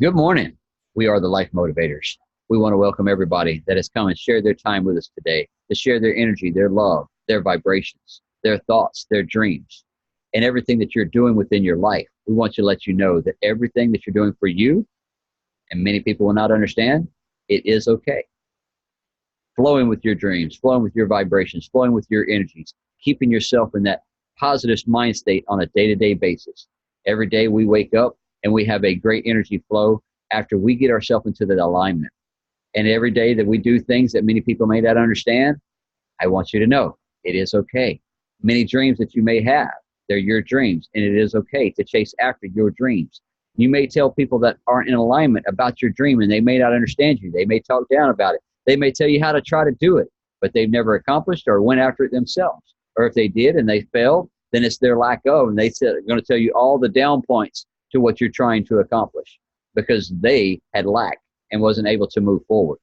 Good morning. We are the Life Motivators. We want to welcome everybody that has come and shared their time with us today to share their energy, their love, their vibrations, their thoughts, their dreams, and everything that you're doing within your life. We want to let you know that everything that you're doing for you, and many people will not understand, it is okay. Flowing with your dreams, flowing with your vibrations, flowing with your energies, keeping yourself in that positive mind state on a day-to-day basis. Every day we wake up and we have a great energy flow after we get ourselves into that alignment. And every day that we do things that many people may not understand, I want you to know it is okay. Many dreams that you may have, they're your dreams, and it is okay to chase after your dreams. You may tell people that aren't in alignment about your dream, and they may not understand you. They may talk down about it. They may tell you how to try to do it, but they've never accomplished or went after it themselves. Or if they did and they failed, then it's their lack of, and they're going to tell you all the down points to what you're trying to accomplish because they had lack and wasn't able to move forward.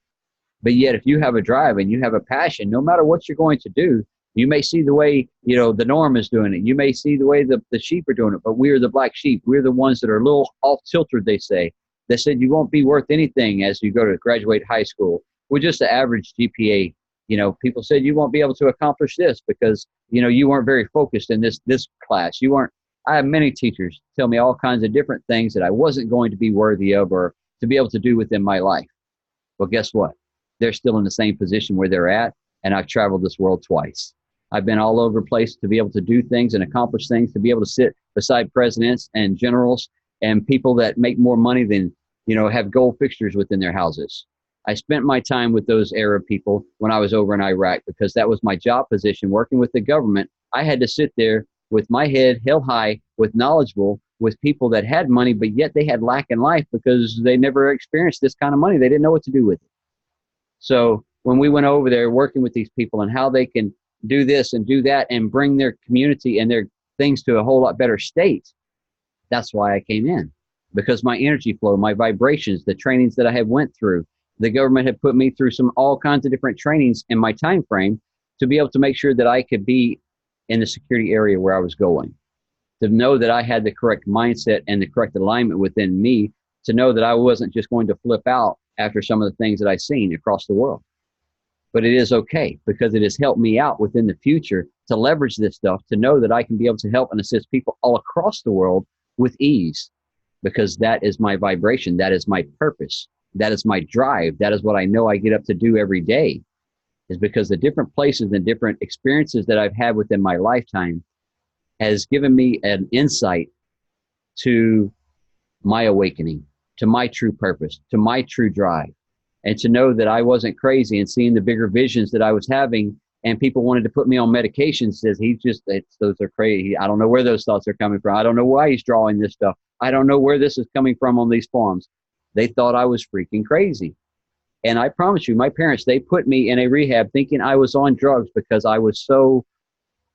But yet, if you have a drive and you have a passion, no matter what you're going to do, you may see the way, the norm is doing it. You may see the way the sheep are doing it, but we are the black sheep. We're the ones that are a little off tilter, they say. They said you won't be worth anything as you go to graduate high school. We're just an average GPA. People said you won't be able to accomplish this because, you weren't very focused in this class. You weren't. I have many teachers tell me all kinds of different things that I wasn't going to be worthy of or to be able to do within my life. Well, guess what? They're still in the same position where they're at, and I've traveled this world twice. I've been all over the place to be able to do things and accomplish things, to be able to sit beside presidents and generals and people that make more money than, have gold fixtures within their houses. I spent my time with those Arab people when I was over in Iraq because that was my job position working with the government. I had to sit there with my head held high, with knowledgeable, with people that had money, but yet they had lack in life because they never experienced this kind of money. They didn't know what to do with it. So when we went over there working with these people and how they can do this and do that and bring their community and their things to a whole lot better state, that's why I came in. Because my energy flow, my vibrations, the trainings that I had went through, the government had put me through all kinds of different trainings in my time frame to be able to make sure that I could be in the security area where I was going, to know that I had the correct mindset and the correct alignment within me, to know that I wasn't just going to flip out after some of the things that I've seen across the world. But it is okay because it has helped me out within the future to leverage this stuff, to know that I can be able to help and assist people all across the world with ease, because that is my vibration. That is my purpose. That is my drive. That is what I know I get up to do every day, is because the different places and different experiences that I've had within my lifetime has given me an insight to my awakening, to my true purpose, to my true drive, and to know that I wasn't crazy and seeing the bigger visions that I was having. And people wanted to put me on medications. Says those are crazy. I don't know where those thoughts are coming from. I don't know why he's drawing this stuff. I don't know where this is coming from on these forms. They thought I was freaking crazy. And I promise you, my parents, they put me in a rehab thinking I was on drugs because I was so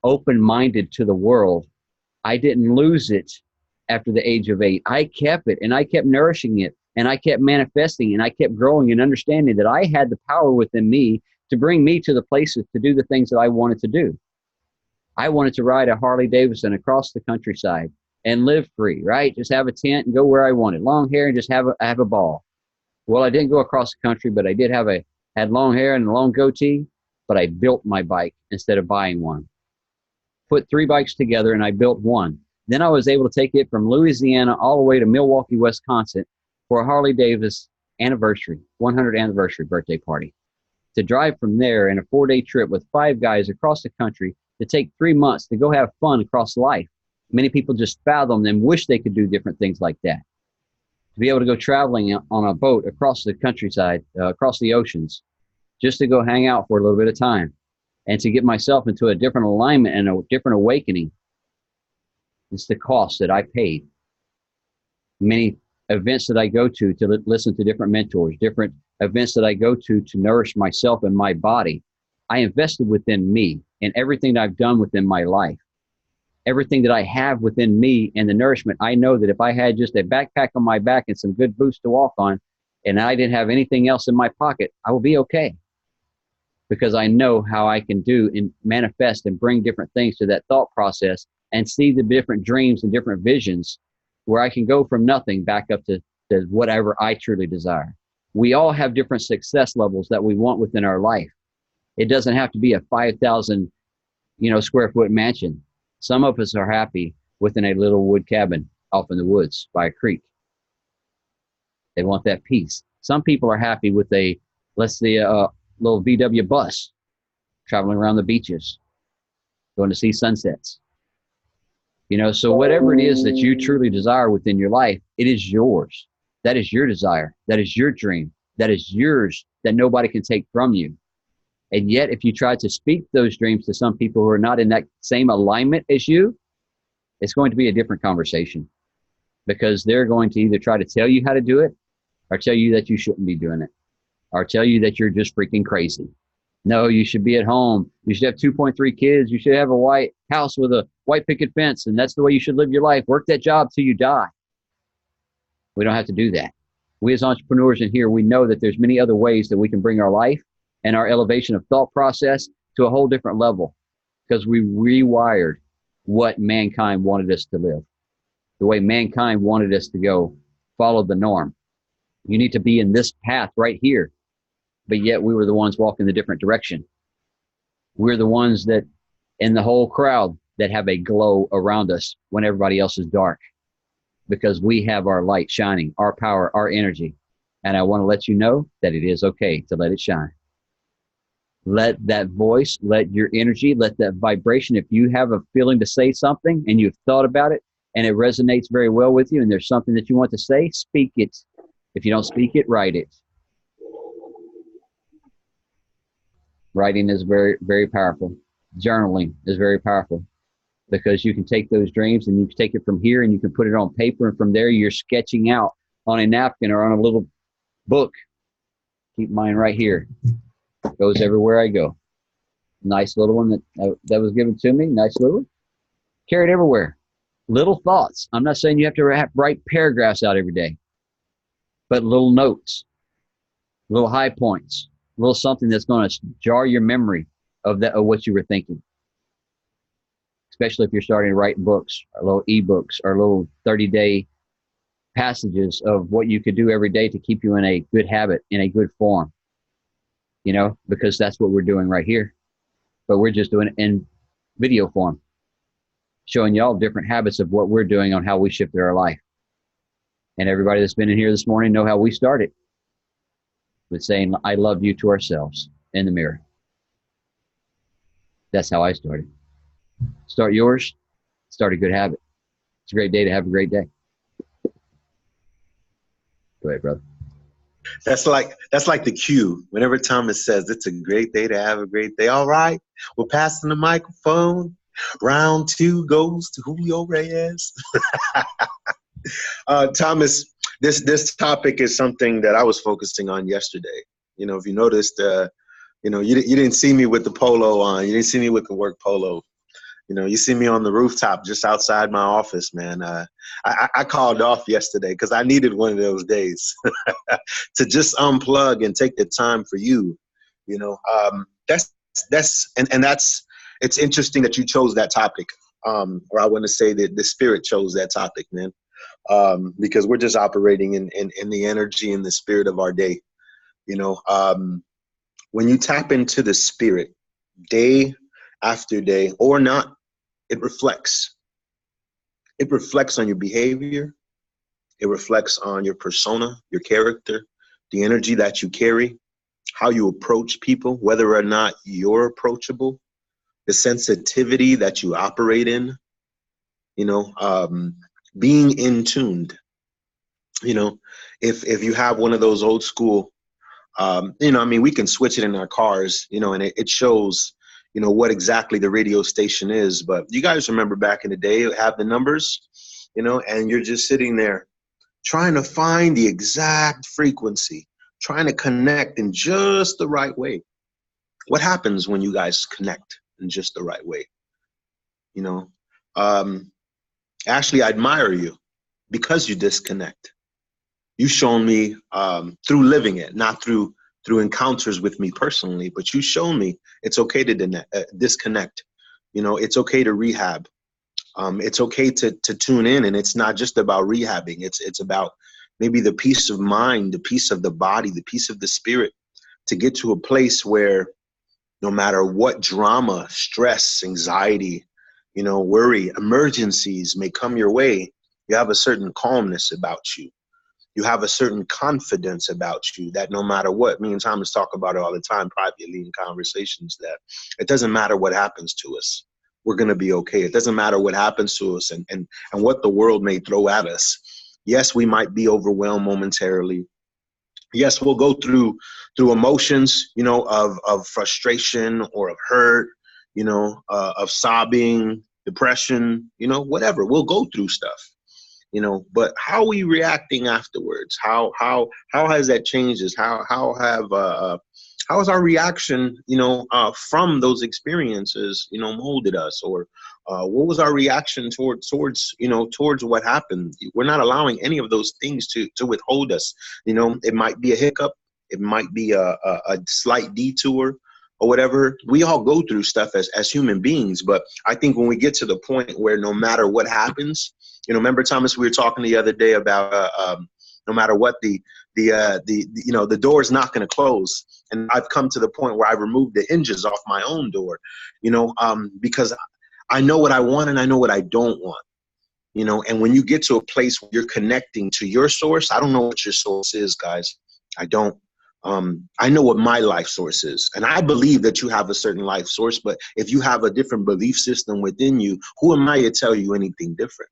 open-minded to the world. I didn't lose it after the age of 8. I kept it and I kept nourishing it and I kept manifesting and I kept growing and understanding that I had the power within me to bring me to the places to do the things that I wanted to do. I wanted to ride a Harley Davidson across the countryside and live free, right? Just have a tent and go where I wanted. Long hair and just have a ball. Well, I didn't go across the country, but I did had long hair and a long goatee, but I built my bike instead of buying one. Put 3 bikes together and I built one. Then I was able to take it from Louisiana all the way to Milwaukee, Wisconsin for a Harley Davidson anniversary, 100th anniversary birthday party. To drive from there in a 4-day trip with 5 guys across the country, to take 3 months to go have fun across life. Many people just fathom and wish they could do different things like that. To be able to go traveling on a boat across the countryside, across the oceans, just to go hang out for a little bit of time and to get myself into a different alignment and a different awakening. It's the cost that I paid. Many events that I go to listen to different mentors, different events that I go to nourish myself and my body. I invested within me and everything that I've done within my life. Everything that I have within me and the nourishment, I know that if I had just a backpack on my back and some good boots to walk on, and I didn't have anything else in my pocket, I will be okay. Because I know how I can do and manifest and bring different things to that thought process and see the different dreams and different visions where I can go from nothing back up to says, whatever I truly desire. We all have different success levels that we want within our life. It doesn't have to be a 5,000, square foot mansion. Some of us are happy within a little wood cabin off in the woods by a creek. They want that peace. Some people are happy with a, let's say, a little VW bus traveling around the beaches, going to see sunsets. So whatever it is that you truly desire within your life, it is yours. That is your desire. That is your dream. That is yours, that nobody can take from you. And yet, if you try to speak those dreams to some people who are not in that same alignment as you, it's going to be a different conversation, because they're going to either try to tell you how to do it, or tell you that you shouldn't be doing it, or tell you that you're just freaking crazy. No, you should be at home. You should have 2.3 kids. You should have a white house with a white picket fence, and that's the way you should live your life. Work that job till you die. We don't have to do that. We as entrepreneurs in here, we know that there's many other ways that we can bring our life and our elevation of thought process to a whole different level, because we rewired what mankind wanted us to live, the way mankind wanted us to go, follow the norm. You need to be in this path right here. But yet we were the ones walking the different direction. We're the ones that in the whole crowd that have a glow around us when everybody else is dark, because we have our light shining, our power, our energy. And I want to let you know that it is okay to let it shine. Let that voice, let your energy, let that vibration, if you have a feeling to say something and you've thought about it and it resonates very well with you and there's something that you want to say, speak it. If you don't speak it, write it. Writing is very, very powerful. Journaling is very powerful, because you can take those dreams and you can take it from here and you can put it on paper, and from there you're sketching out on a napkin or on a little book. Keep mine right here. Goes everywhere I go. Nice little one that was given to me. Nice little one. Carry it everywhere. Little thoughts. I'm not saying you have to write paragraphs out every day, but little notes, little high points, little something that's going to jar your memory of what you were thinking. Especially if you're starting to write books or little ebooks or little 30-day passages of what you could do every day to keep you in a good habit, in a good form. Because that's what we're doing right here. But we're just doing it in video form, showing y'all different habits of what we're doing on how we shifted our life. And everybody that's been in here this morning know how we started with saying, I love you to ourselves in the mirror. That's how I started. Start yours. Start a good habit. It's a great day to have a great day. Go ahead, brother. That's like the cue. Whenever Thomas says it's a great day to have a great day. All right, we're passing the microphone. Round 2 goes to Julio Reyes. Thomas, this topic is something that I was focusing on yesterday. If you noticed, you didn't see me with the polo on. You didn't see me with the work polo. You see me on the rooftop just outside my office, man. I called off yesterday because I needed one of those days to just unplug and take the time for you. It's interesting that you chose that topic, or I want to say that the spirit chose that topic, man, because we're just operating in the energy and the spirit of our day. When you tap into the spirit, day after day or not, it reflects. It reflects on your behavior. It reflects on your persona, your character, the energy that you carry, how you approach people, whether or not you're approachable, the sensitivity that you operate in, being in tuned. If you have one of those old school, we can switch it in our cars, and it shows, what exactly the radio station is. But you guys remember back in the day, it had the numbers, and you're just sitting there trying to find the exact frequency, trying to connect in just the right way. What happens when you guys connect in just the right way? Ashley, I admire you because you disconnect. You've shown me through living it, not through encounters with me personally, but you shown me it's okay to disconnect. It's okay to rehab. It's okay to tune in, and it's not just about rehabbing. It's about maybe the peace of mind, the peace of the body, the peace of the spirit, to get to a place where no matter what drama, stress, anxiety, worry, emergencies may come your way, you have a certain calmness about you. You have a certain confidence about you that no matter what, me and Thomas talk about it all the time privately in conversations, that it doesn't matter what happens to us. We're going to be okay. It doesn't matter what happens to us and what the world may throw at us. Yes, we might be overwhelmed momentarily. Yes, we'll go through emotions, of frustration or of hurt, of sobbing, depression, whatever. We'll go through stuff. But how are we reacting afterwards? How has that changed us? How has our reaction, from those experiences, molded us? Or what was our reaction towards what happened? We're not allowing any of those things to withhold us. It might be a hiccup, it might be a slight detour, or whatever. We all go through stuff as human beings. But I think when we get to the point where no matter what happens, remember, Thomas, we were talking the other day about no matter what, the door is not going to close. And I've come to the point where I've removed the hinges off my own door, because I know what I want and I know what I don't want. And when you get to a place where you're connecting to your source, I don't know what your source is, guys. I don't. I know what my life source is, and I believe that you have a certain life source. But if you have a different belief system within you, who am I to tell you anything different?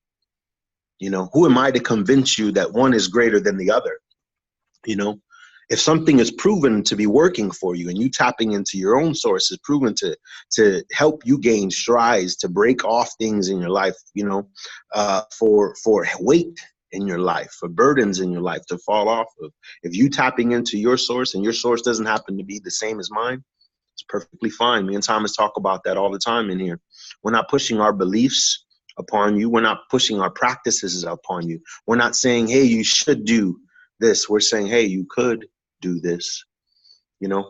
Who am I to convince you that one is greater than the other? If something is proven to be working for you and you tapping into your own source is proven to help you gain strides, to break off things in your life, for weight in your life, for burdens in your life to fall off of. If you tapping into your source and your source doesn't happen to be the same as mine, it's perfectly fine. Me and Thomas talk about that all the time in here. We're not pushing our beliefs upon you. We're not pushing our practices upon you. We're not saying, hey, you should do this. We're saying, hey, you could do this. But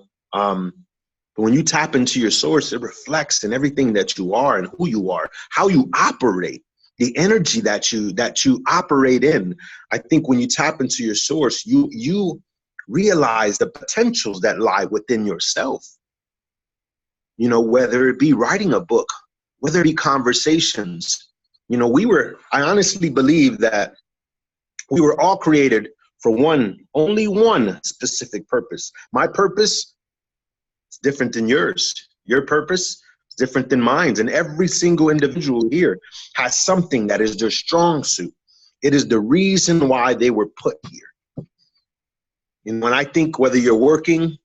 when you tap into your source, it reflects in everything that you are and who you are, how you operate, the energy that you operate in. I think when you tap into your source, you realize the potentials that lie within yourself. Whether it be writing a book, whether it be conversations. I honestly believe that we were all created for only one specific purpose. My purpose is different than yours. Your purpose is different than mine. And every single individual here has something that is their strong suit. It is the reason why they were put here. And when I think whether you're working,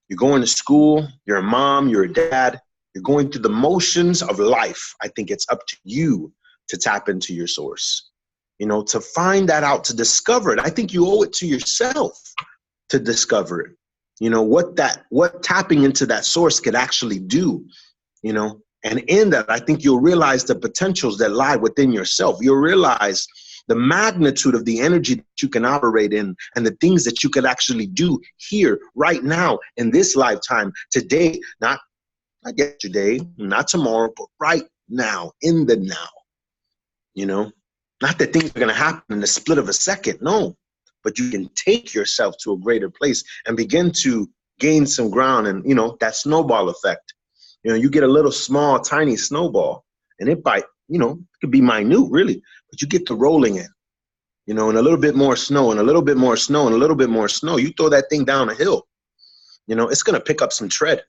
you're going to school, you're a mom, you're a dad, you're going through the motions of life, I think it's up to you to tap into your source, to find that out, to discover it. I think you owe it to yourself to discover it. What tapping into that source could actually do, and in that, I think you'll realize the potentials that lie within yourself. You'll realize the magnitude of the energy that you can operate in and the things that you could actually do here, right now, in this lifetime, today, not yesterday, not tomorrow, but right now, in the now. Not that things are going to happen in the split of a second, no, but you can take yourself to a greater place and begin to gain some ground. And, that snowball effect, you get a little small, tiny snowball and it it could be minute really, but you get to rolling it, and a little bit more snow and a little bit more snow and a little bit more snow. You throw that thing down a hill, it's going to pick up some tread,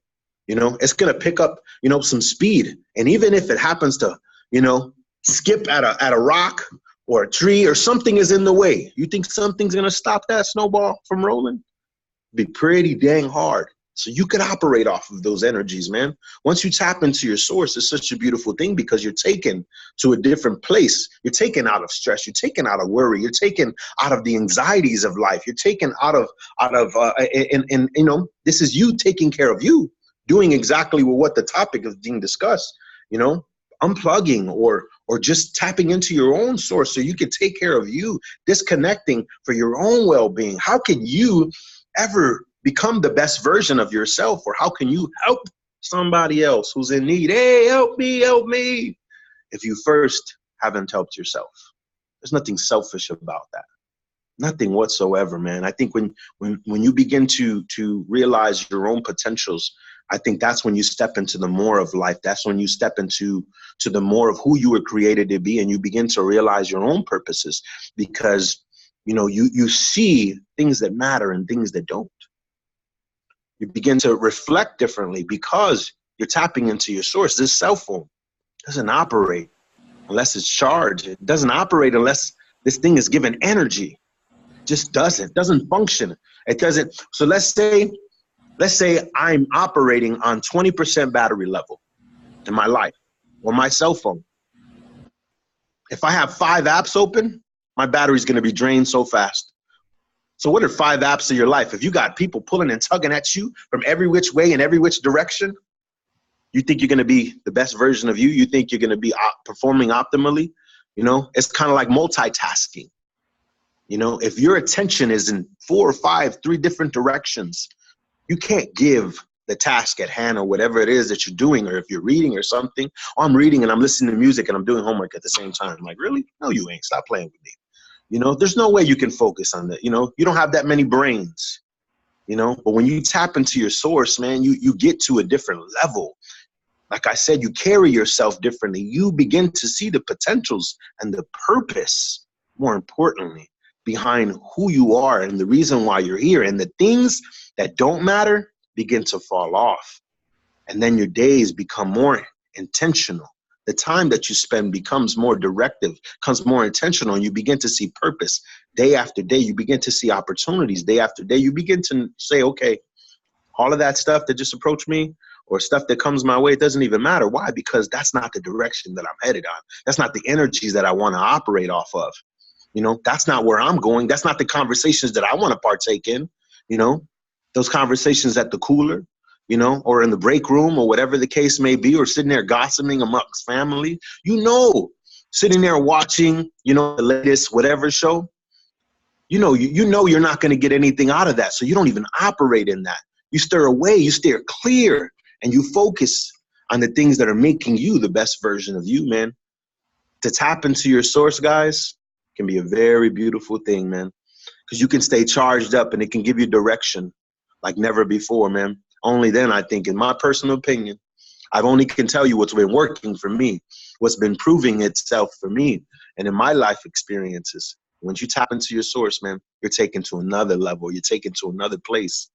it's going to pick up, some speed. And even if it happens to, skip at a rock or a tree or something is in the way, you think something's going to stop that snowball from rolling? Be pretty dang hard. So you could operate off of those energies, man. Once you tap into your source, it's such a beautiful thing because you're taken to a different place. You're taken out of stress. You're taken out of worry. You're taken out of the anxieties of life. You're taken out of this is you taking care of you, doing exactly what the topic is being discussed, unplugging or just tapping into your own source so you can take care of you, disconnecting for your own well-being. How can you ever become the best version of yourself, or how can you help somebody else who's in need? Hey, help me, if you first haven't helped yourself. There's nothing selfish about that. Nothing whatsoever, man. I think when you begin to realize your own potentials, I think that's when you step into the more of life. That's when you step into the more of who you were created to be, and you begin to realize your own purposes, because you see things that matter and things that don't. You begin to reflect differently because you're tapping into your source. This cell phone doesn't operate unless it's charged. It doesn't operate unless this thing is given energy. Just doesn't function. It doesn't. So let's say I'm operating on 20% battery level in my life or my cell phone. If I have 5 apps open, my battery's going to be drained so fast. So what are 5 apps of your life? If you got people pulling and tugging at you from every which way and every which direction, you think you're going to be the best version of you? You think you're going to be performing optimally? It's kind of like multitasking. If your attention is in 4 or 5, 3 different directions, you can't give the task at hand or whatever it is that you're doing. Or if you're reading or something, I'm reading and I'm listening to music and I'm doing homework at the same time. Like, really? No, you ain't. Stop playing with me. There's no way you can focus on that. You don't have that many brains, but when you tap into your source, man, you get to a different level. Like I said, you carry yourself differently. You begin to see the potentials and the purpose, more importantly, behind who you are and the reason why you're here. And the things that don't matter begin to fall off. And then your days become more intentional. The time that you spend becomes more directive, becomes more intentional, and you begin to see purpose day after day. You begin to see opportunities day after day. You begin to say, okay, all of that stuff that just approached me or stuff that comes my way, it doesn't even matter. Why? Because that's not the direction that I'm headed on. That's not the energies that I want to operate off of. That's not where I'm going. That's not the conversations that I want to partake in. Those conversations at the cooler, or in the break room or whatever the case may be, or sitting there gossiping amongst family, sitting there watching, the latest whatever show, you're not going to get anything out of that. So you don't even operate in that. You steer away, you steer clear, and you focus on the things that are making you the best version of you, man. To tap into your source, guys, can be a very beautiful thing, man, because you can stay charged up and it can give you direction like never before, man. Only then, I think, in my personal opinion, I've only can tell you what's been working for me, what's been proving itself for me, and in my life experiences. Once you tap into your source, man, you're taken to another level. You're taken to another place.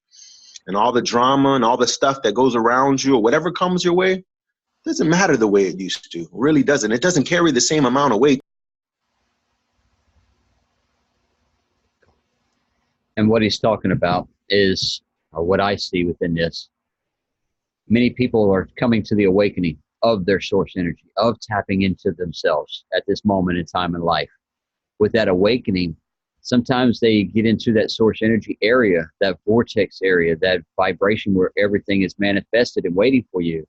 And all the drama and all the stuff that goes around you or whatever comes your way, doesn't matter the way it used to. It really doesn't. It doesn't carry the same amount of weight. And what he's talking about is, or what I see within this, many people are coming to the awakening of their source energy, of tapping into themselves at this moment in time in life. With that awakening, sometimes they get into that source energy area, that vortex area, that vibration where everything is manifested and waiting for you.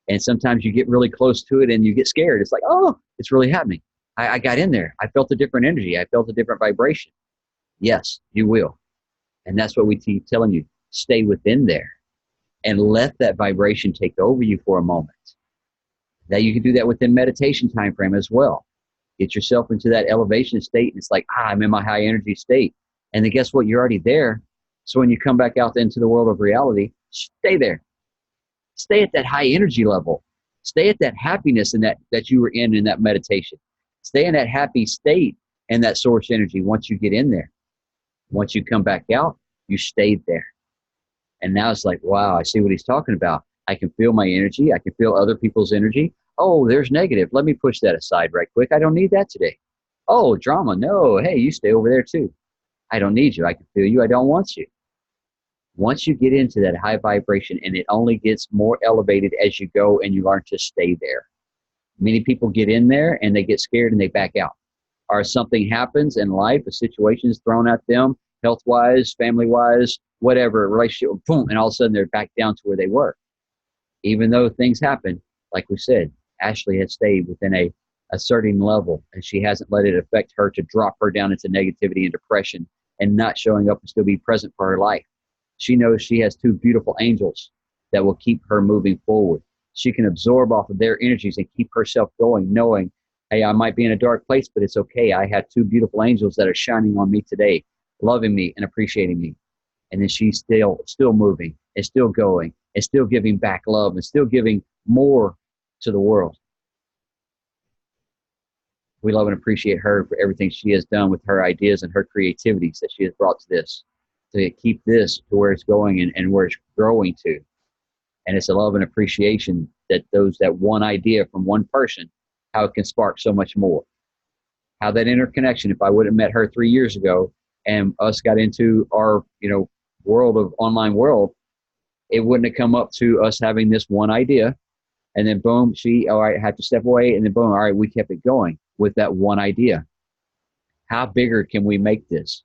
And sometimes you get really close to it and you get scared. It's like, oh, it's really happening. I got in there. I felt a different energy. I felt a different vibration. Yes, you will. And that's what we keep telling you. Stay within there and let that vibration take over you for a moment. Now you can do that within meditation time frame as well. Get yourself into that elevation state. And it's like, I'm in my high energy state. And then guess what? You're already there. So when you come back out into the world of reality, stay there. Stay at that high energy level. Stay at that happiness in that you were in that meditation. Stay in that happy state and that source energy once you get in there. Once you come back out, you stayed there. And now it's like, wow, I see what he's talking about. I can feel my energy. I can feel other people's energy. Oh, there's negative. Let me push that aside right quick. I don't need that today. Oh, drama. No. Hey, you stay over there too. I don't need you. I can feel you. I don't want you. Once you get into that high vibration, and it only gets more elevated as you go and you learn to stay there. Many people get in there and they get scared and they back out. Or something happens in life, a situation is thrown at them, health-wise, family-wise, whatever, relationship, boom, and all of a sudden they're back down to where they were. Even though things happen, like we said, Ashley has stayed within a certain level, and she hasn't let it affect her to drop her down into negativity and depression and not showing up and still be present for her life. She knows she has 2 beautiful angels that will keep her moving forward. She can absorb off of their energies and keep herself going, knowing, hey, I might be in a dark place, but it's okay. I have 2 beautiful angels that are shining on me today. loving me and appreciating me. And then she's still moving and still going and still giving back love and still giving more to the world. We love and appreciate her for everything she has done with her ideas and her creativities that she has brought to this, to keep this to where it's going and where it's growing to. And it's a love and appreciation that that one idea from one person, how it can spark so much more. How that interconnection, if I would have met her 3 years ago and us got into our, world of online world, it wouldn't have come up to us having this one idea. And then boom, all right, had to step away. And then boom, all right, we kept it going with that one idea. How bigger can we make this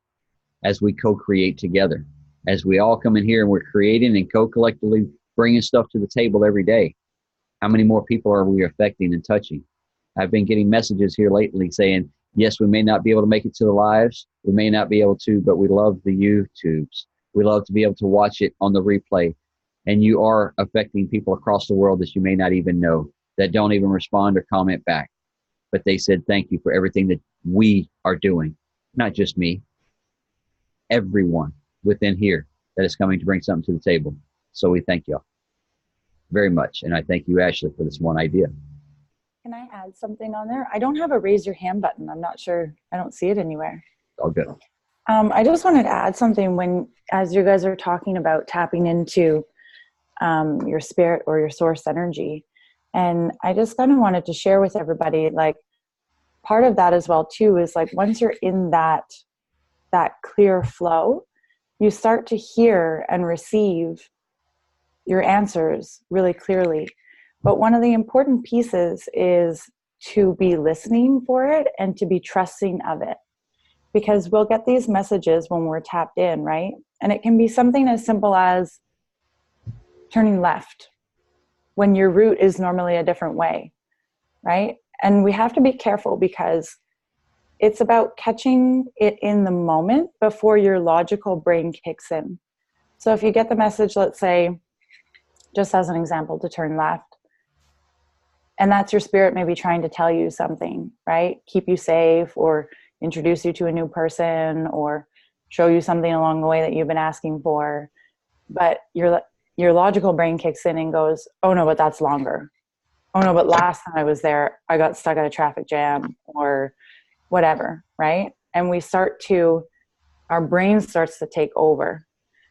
as we co-create together? As we all come in here and we're creating and co-collectively bringing stuff to the table every day. How many more people are we affecting and touching? I've been getting messages here lately saying, yes, we may not be able to make it to the lives. We may not be able to, but we love the YouTubes. We love to be able to watch it on the replay. And you are affecting people across the world that you may not even know, that don't even respond or comment back. But they said, thank you for everything that we are doing. Not just me. Everyone within here that is coming to bring something to the table. So we thank y'all very much. And I thank you, Ashley, for this one idea. Can I add something on there? I don't have a raise your hand button. I'm not sure. I don't see it anywhere. All good. I just wanted to add something as you guys are talking about tapping into your spirit or your source energy. And I just kind of wanted to share with everybody, like, part of that as well too is like, once you're in that clear flow, you start to hear and receive your answers really clearly. But one of the important pieces is to be listening for it and to be trusting of it. Because we'll get these messages when we're tapped in, right? And it can be something as simple as turning left when your route is normally a different way, right? And we have to be careful because it's about catching it in the moment before your logical brain kicks in. So if you get the message, let's say, just as an example, to turn left, and that's your spirit maybe trying to tell you something, right? Keep you safe, or introduce you to a new person, or show you something along the way that you've been asking for. But your logical brain kicks in and goes, oh no, but that's longer. Oh no, but last time I was there, I got stuck at a traffic jam, or whatever, right? And our brain starts to take over.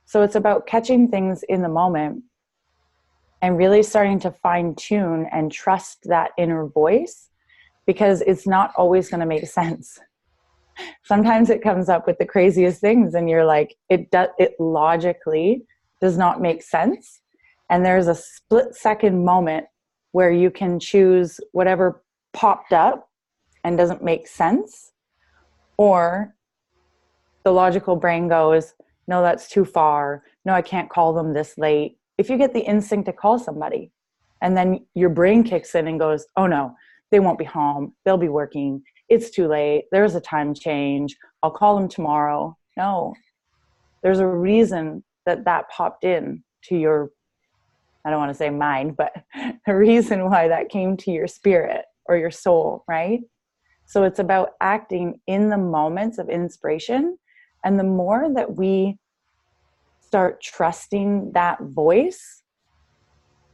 So it's about catching things in the moment and really starting to fine tune and trust that inner voice, because it's not always going to make sense. Sometimes it comes up with the craziest things and you're like, it logically does not make sense. And there's a split-second moment where you can choose whatever popped up and doesn't make sense, or the logical brain goes, no, that's too far. No, I can't call them this late. If you get the instinct to call somebody and then your brain kicks in and goes, oh no, they won't be home. They'll be working. It's too late. There's a time change. I'll call them tomorrow. No, there's a reason that popped in to your, I don't want to say mind, but a reason why that came to your spirit or your soul, right? So it's about acting in the moments of inspiration. And the more that we start trusting that voice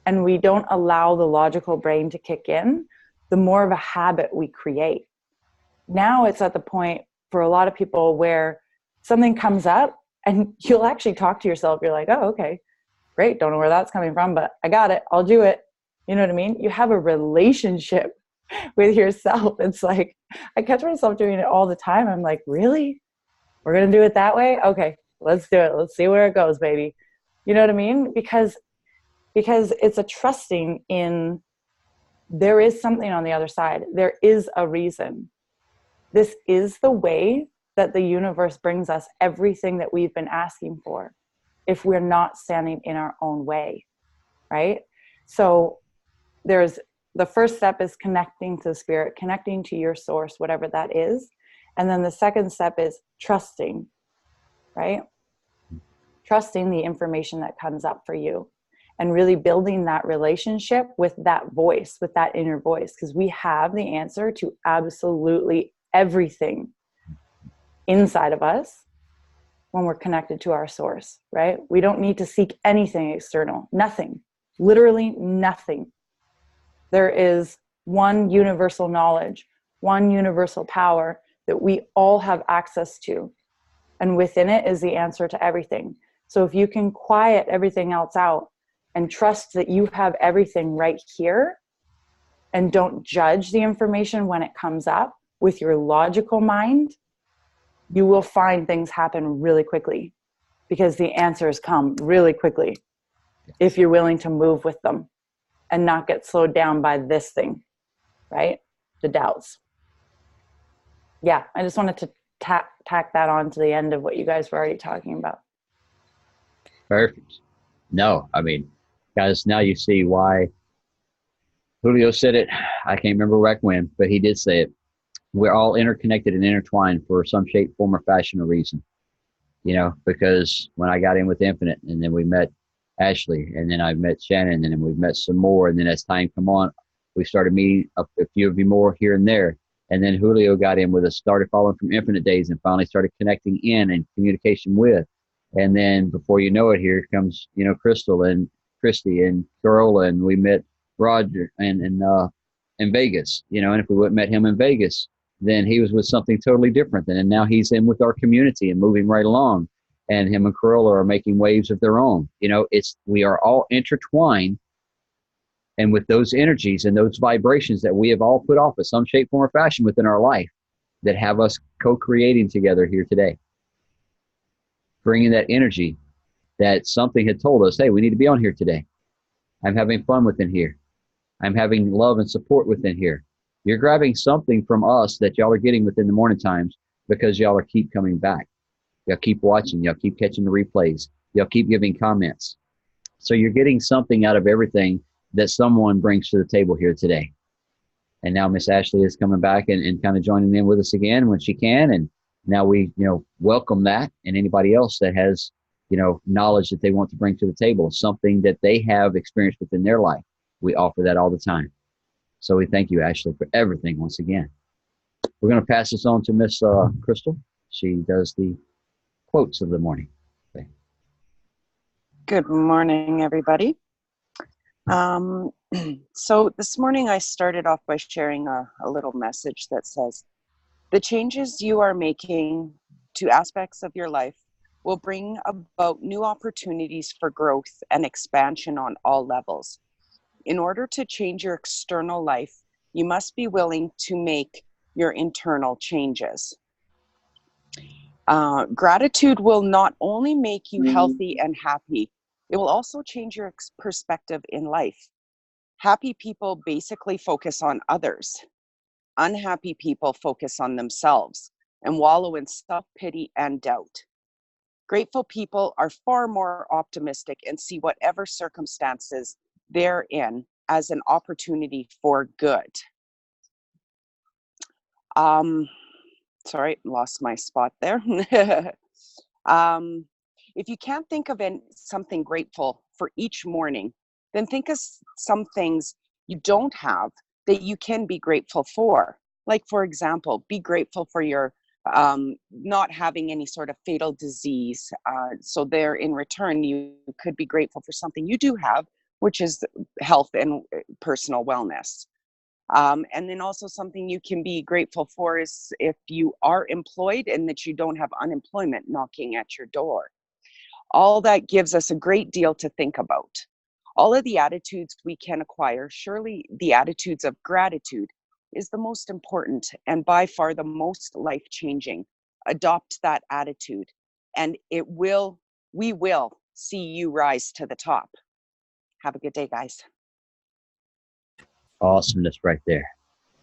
and we don't allow the logical brain to kick in, the more of a habit we create. Now it's at the point for a lot of people where something comes up and you'll actually talk to yourself. You're like, oh, okay, great. Don't know where that's coming from, but I got it. I'll do it. You know what I mean? You have a relationship with yourself. It's like, I catch myself doing it all the time. I'm like, really? We're going to do it that way? Okay, let's do it. Let's see where it goes, baby. You know what I mean? Because it's a trusting in, there is something on the other side. There is a reason. This is the way that the universe brings us everything that we've been asking for, if we're not standing in our own way, right? So the first step is connecting to the spirit, connecting to your source, whatever that is. And then the second step is trusting, right? Trusting the information that comes up for you and really building that relationship with that voice, with that inner voice, because we have the answer to absolutely everything inside of us. when we're connected to our source, right? We don't need to seek anything external, nothing, literally nothing. There is one universal knowledge, one universal power that we all have access to. And within it is the answer to everything. So if you can quiet everything else out and trust that you have everything right here, and don't judge the information when it comes up with your logical mind, you will find things happen really quickly, because the answers come really quickly if you're willing to move with them and not get slowed down by this thing, right? The doubts. Yeah, I just wanted to tack that on to the end of what you guys were already talking about. Perfect. No, I mean, guys, now you see why Julio said it. I can't remember back when, but he did say it. We're all interconnected and intertwined for some shape, form, or fashion or reason. You know, because when I got in with Infinite, and then we met Ashley, and then I met Shannon, and then we've met some more, and then as time come on, we started meeting a few of you more here and there. And then Julio got in with us, started following from Infinite days, and finally started connecting in and communication with. And then before you know it, here comes, you know, Crystal and Christy and Carola, and we met Roger in Vegas, you know. And if we wouldn't met him in Vegas, then he was with something totally different. And now he's in with our community and moving right along. And him and Carola are making waves of their own. You know, we are all intertwined. And with those energies and those vibrations that we have all put off in some shape, form, or fashion within our life, that have us co-creating together here today. Bringing that energy that something had told us, hey, we need to be on here today. I'm having fun within here. I'm having love and support within here. You're grabbing something from us that y'all are getting within the morning times, because y'all are keep coming back. Y'all keep watching. Y'all keep catching the replays. Y'all keep giving comments. So you're getting something out of everything that someone brings to the table here today. And now Miss Ashley is coming back and kind of joining in with us again when she can. And now we, you know, welcome that, and anybody else that has, you know, knowledge that they want to bring to the table, something that they have experienced within their life. We offer that all the time. So we thank you, Ashley, for everything once again. We're going to pass this on to Miss Crystal. She does the quotes of the morning. Okay. Good morning, everybody. So this morning I started off by sharing a little message that says, the changes you are making to aspects of your life will bring about new opportunities for growth and expansion on all levels. In order to change your external life, you must be willing to make your internal changes. Gratitude will not only make you healthy and happy, it will also change your perspective in life. Happy people basically focus on others. Unhappy people focus on themselves and wallow in self-pity and doubt. Grateful people are far more optimistic and see whatever circumstances they're in as an opportunity for good. Sorry, lost my spot there. If you can't think of something grateful for each morning, then think of some things you don't have that you can be grateful for. Like, for example, be grateful for your not having any sort of fatal disease. So there, in return, you could be grateful for something you do have, which is health and personal wellness. And then also something you can be grateful for is if you are employed and that you don't have unemployment knocking at your door. All that gives us a great deal to think about. All of the attitudes we can acquire, surely the attitudes of gratitude is the most important and by far the most life-changing. Adopt that attitude and we will see you rise to the top. Have a good day, guys. Awesomeness right there.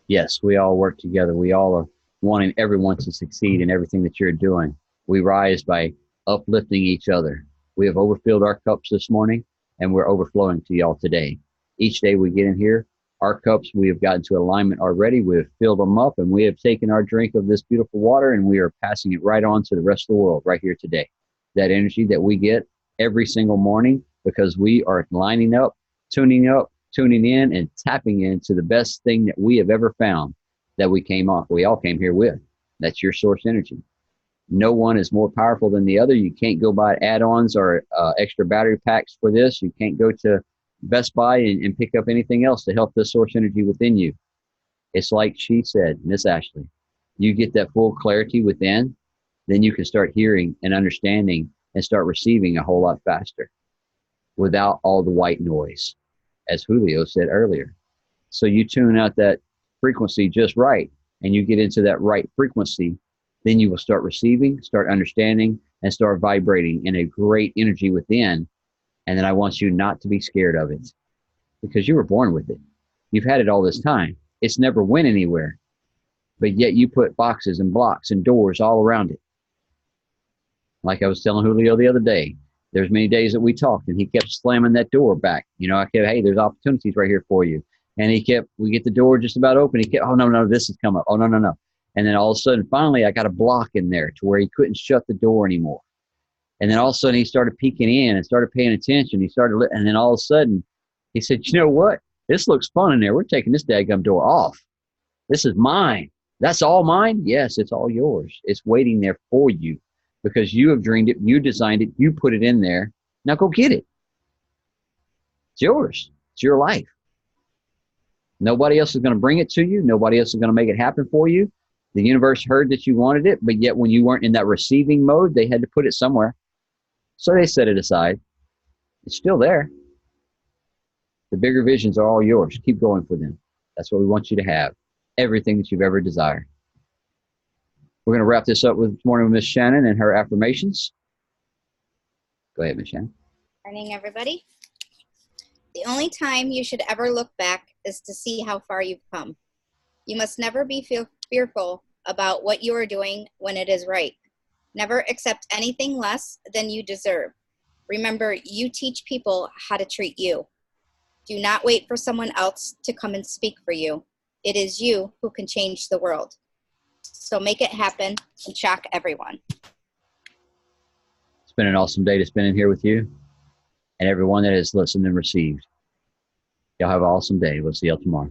Yes, we all work together. We all are wanting everyone to succeed in everything that you're doing. We rise by uplifting each other. We have overfilled our cups this morning, and we're overflowing to y'all today. Each day we get in here, our cups, we have gotten to alignment already. We have filled them up, and we have taken our drink of this beautiful water, and we are passing it right on to the rest of the world right here today. That energy that we get every single morning, because we are lining up, tuning in, and tapping into the best thing that we have ever found that we all came here with. That's your source energy. No one is more powerful than the other. You can't go buy add-ons or extra battery packs for this. You can't go to Best Buy and pick up anything else to help the source energy within you. It's like she said, Miss Ashley, you get that full clarity within, then you can start hearing and understanding and start receiving a whole lot faster without all the white noise, as Julio said earlier. So you tune out that frequency just right, and you get into that right frequency, then you will start receiving, start understanding, and start vibrating in a great energy within. And then I want you not to be scared of it, because you were born with it. You've had it all this time. It's never went anywhere, but yet you put boxes and blocks and doors all around it. Like I was telling Julio the other day, there's many days that we talked and he kept slamming that door back. You know, I kept, hey, there's opportunities right here for you. And we get the door just about open. He kept, oh, no, this has come up. Oh, no. And then all of a sudden, finally, I got a block in there to where he couldn't shut the door anymore. And then all of a sudden, he started peeking in and started paying attention. And then all of a sudden, he said, you know what? This looks fun in there. We're taking this daggum door off. This is mine. That's all mine? Yes, it's all yours. It's waiting there for you because you have dreamed it. You designed it. You put it in there. Now go get it. It's yours. It's your life. Nobody else is going to bring it to you. Nobody else is going to make it happen for you. The universe heard that you wanted it, but yet when you weren't in that receiving mode, they had to put it somewhere. So they set it aside. It's still there. The bigger visions are all yours. Keep going for them. That's what we want you to have. Everything that you've ever desired. We're going to wrap this up this morning with Miss Shannon and her affirmations. Go ahead, Miss Shannon. Morning, everybody. The only time you should ever look back is to see how far you've come. You must never be fearful about what you are doing when it is right. Never accept anything less than you deserve. Remember, you teach people how to treat you. Do not wait for someone else to come and speak for you. It is you who can change the world. So make it happen and shock everyone. It's been an awesome day to spend in here with you and everyone that has listened and received. Y'all have an awesome day. We'll see y'all tomorrow.